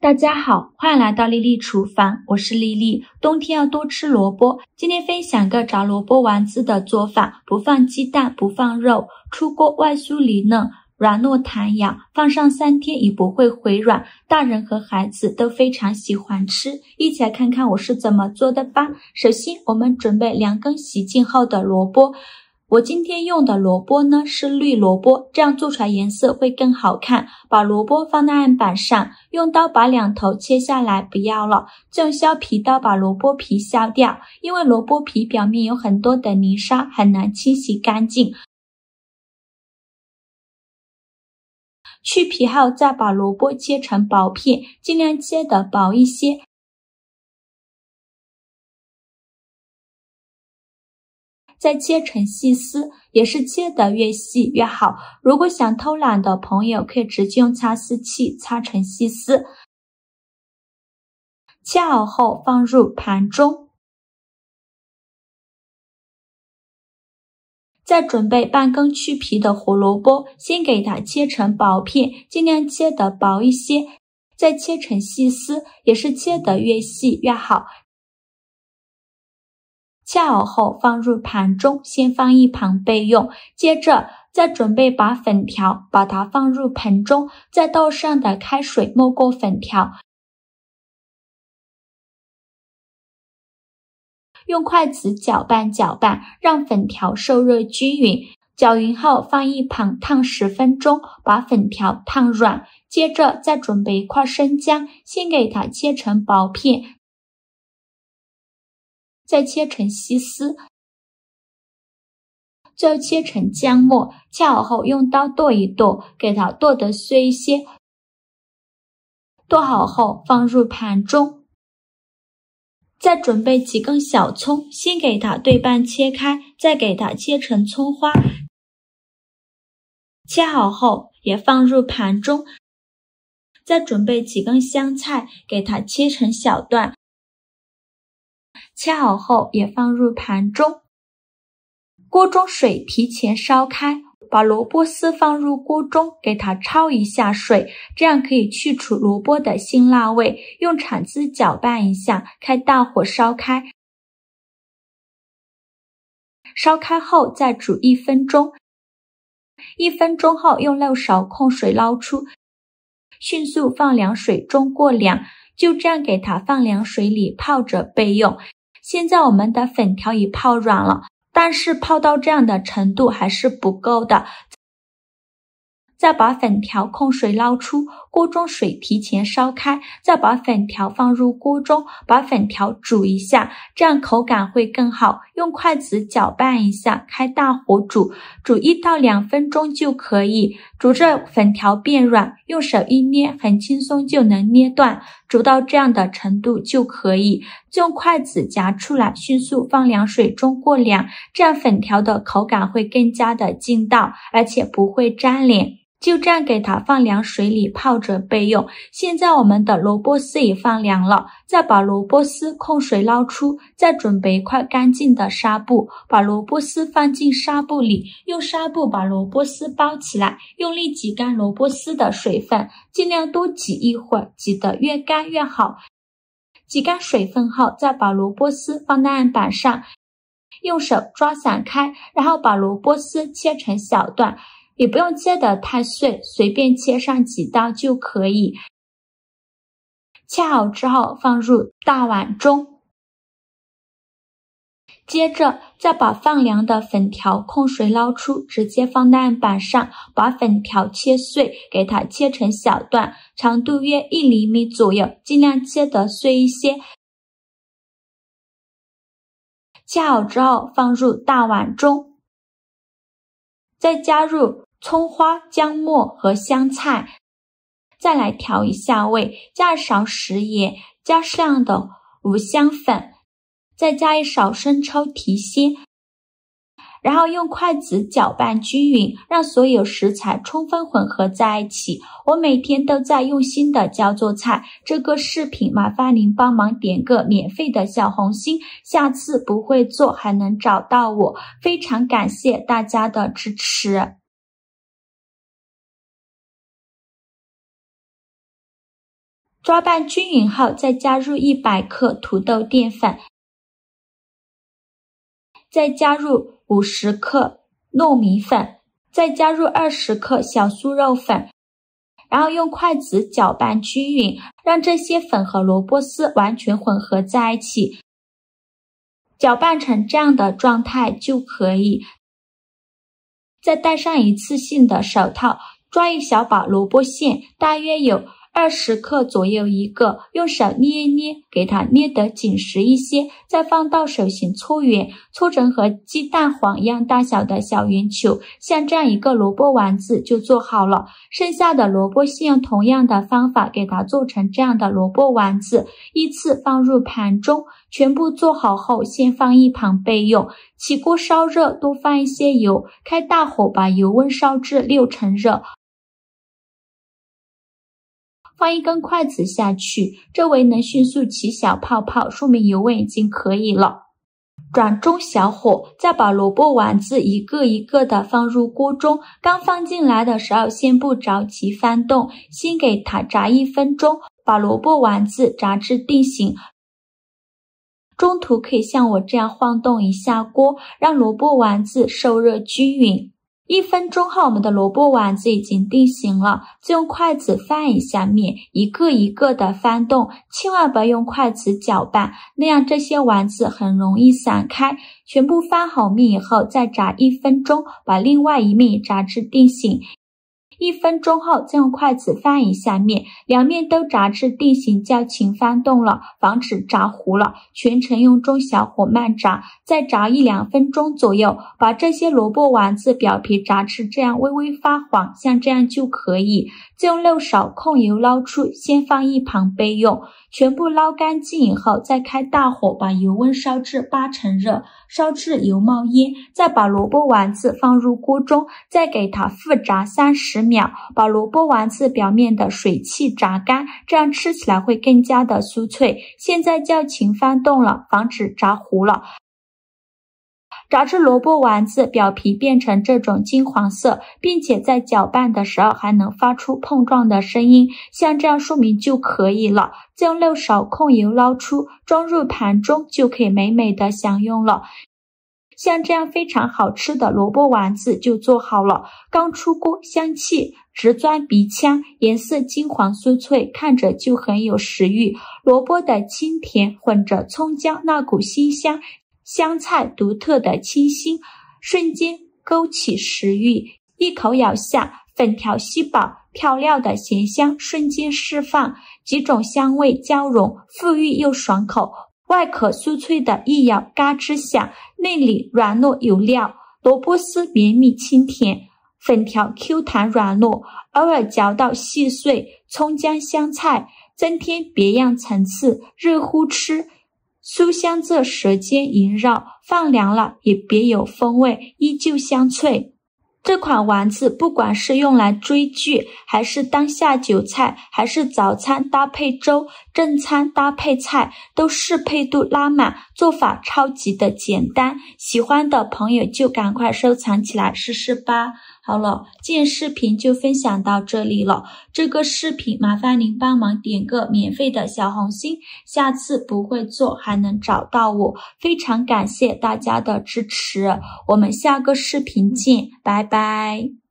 大家好，欢迎来到丽丽厨房，我是丽丽。冬天要多吃萝卜，今天分享个炸萝卜丸子的做法，不放鸡蛋，不放肉，出锅外酥里嫩，软糯弹咬，放上3天也不会回软，大人和孩子都非常喜欢吃。一起来看看我是怎么做的吧。首先我们准备2根洗净后的萝卜，我今天用的萝卜呢是绿萝卜，这样做出来颜色会更好看。把萝卜放在案板上，用刀把2头切下来，不要了，就用削皮刀把萝卜皮削掉，因为萝卜皮表面有很多的泥沙，很难清洗干净。去皮后再把萝卜切成薄片，尽量切得薄一些。再切成细丝，也是切得越细越好。如果想偷懒的朋友，可以直接用擦丝器擦成细丝。切好后放入盘中。再准备半根去皮的胡萝卜，先给它切成薄片，尽量切得薄一些。再切成细丝，也是切得越细越好。切好后放入盘中，先放一旁备用。接着再准备把粉条，把它放入盆中，再倒上的开水没过粉条，用筷子搅拌搅拌，让粉条受热均匀。搅匀后放一旁烫10分钟，把粉条烫软。接着再准备1块生姜，先给它切成薄片，再切成细丝，最后切成姜末。切好后用刀剁一剁，给它剁得碎一些。剁好后放入盘中。再准备几根小葱，先给它对半切开，再给它切成葱花。切好后也放入盘中。再准备几根香菜，给它切成小段。切好后也放入盘中。锅中水提前烧开，把萝卜丝放入锅中，给它焯一下水，这样可以去除萝卜的辛辣味。用铲子搅拌一下，开大火烧开。烧开后再煮1分钟。1分钟后用漏勺控水捞出，迅速放凉水中过凉，就这样给它放凉水里泡着备用。现在我们的粉条已泡软了，但是泡到这样的程度还是不够的。再把粉条控水捞出，锅中水提前烧开，再把粉条放入锅中，把粉条煮一下，这样口感会更好。用筷子搅拌一下，开大火煮，煮1到2分钟就可以。煮着粉条变软，用手一捏，很轻松就能捏断。煮到这样的程度就可以，就用筷子夹出来，迅速放凉水中过凉，这样粉条的口感会更加的劲道，而且不会粘连。就这样给它放凉水里泡着备用。现在我们的萝卜丝也放凉了，再把萝卜丝控水捞出，再准备1块干净的纱布，把萝卜丝放进纱布里，用纱布把萝卜丝包起来，用力挤干萝卜丝的水分，尽量多挤一会儿，挤得越干越好。挤干水分后，再把萝卜丝放在案板上，用手抓散开，然后把萝卜丝切成小段，也不用切得太碎，随便切上几刀就可以。切好之后放入大碗中。接着再把放凉的粉条控水捞出，直接放在案板上，把粉条切碎，给它切成小段，长度约1厘米左右，尽量切得碎一些。切好之后放入大碗中，再加入葱花、姜末和香菜，再来调一下味，加1勺食盐，加适量的五香粉，再加1勺生抽提鲜，然后用筷子搅拌均匀，让所有食材充分混合在一起。我每天都在用心的教做菜，这个视频麻烦您帮忙点个免费的小红心，下次不会做还能找到我，非常感谢大家的支持。抓拌均匀后，再加入100克土豆淀粉，再加入50克糯米粉，再加入20克小酥肉粉，然后用筷子搅拌均匀，让这些粉和萝卜丝完全混合在一起。搅拌成这样的状态就可以。再戴上一次性的手套，抓一小把萝卜馅，大约有20克左右一个，用手捏一捏，给它捏得紧实一些，再放到手心搓圆，搓成和鸡蛋黄一样大小的小圆球，像这样一个萝卜丸子就做好了。剩下的萝卜馅用同样的方法给它做成这样的萝卜丸子，依次放入盘中，全部做好后先放一旁备用。起锅烧热，多放一些油，开大火把油温烧至6成热。放一根筷子下去，周围能迅速起小泡泡，说明油温已经可以了。转中小火，再把萝卜丸子一个一个的放入锅中。刚放进来的时候，先不着急翻动，先给它炸1分钟，把萝卜丸子炸至定型。中途可以像我这样晃动一下锅，让萝卜丸子受热均匀。1分钟后，我们的萝卜丸子已经定型了，再用筷子翻一下面，一个一个的翻动，千万不要用筷子搅拌，那样这些丸子很容易散开。全部翻好面以后，再炸1分钟，把另外一面也炸至定型。1分钟后，再用筷子翻一下面，两面都炸至定型，就要勤翻动了，防止炸糊了。全程用中小火慢炸，再炸1-2分钟左右，把这些萝卜丸子表皮炸至这样微微发黄，像这样就可以。再用漏勺控油捞出，先放一旁备用。全部捞干净以后，再开大火把油温烧至8成热，烧至油冒烟，再把萝卜丸子放入锅中，再给它复炸30秒，把萝卜丸子表面的水汽炸干，这样吃起来会更加的酥脆。现在就要勤翻动了，防止炸糊了。炸至萝卜丸子表皮变成这种金黄色，并且在搅拌的时候还能发出碰撞的声音，像这样说明就可以了。再用漏勺控油捞出，装入盘中，就可以美美的享用了。像这样非常好吃的萝卜丸子就做好了，刚出锅，香气直钻鼻腔，颜色金黄酥脆，看着就很有食欲。萝卜的清甜混着葱姜那股辛香，香菜独特的清新，瞬间勾起食欲。一口咬下，粉条吸饱，调料的咸香瞬间释放，几种香味交融，馥郁又爽口。外壳酥脆的一咬嘎吱响，内里软糯有料，萝卜丝绵密清甜，粉条 Q 弹软糯，偶尔嚼到细碎葱姜香菜，增添别样层次，热乎吃，酥香在舌尖萦绕，放凉了也别有风味，依旧香脆。这款丸子不管是用来追剧，还是当下酒菜，还是早餐搭配粥，正餐搭配菜，都适配度拉满，做法超级的简单。喜欢的朋友就赶快收藏起来试试吧。好了，今天视频就分享到这里了。这个视频麻烦您帮忙点个免费的小红心，下次不会做还能找到我。非常感谢大家的支持，我们下个视频见，拜拜。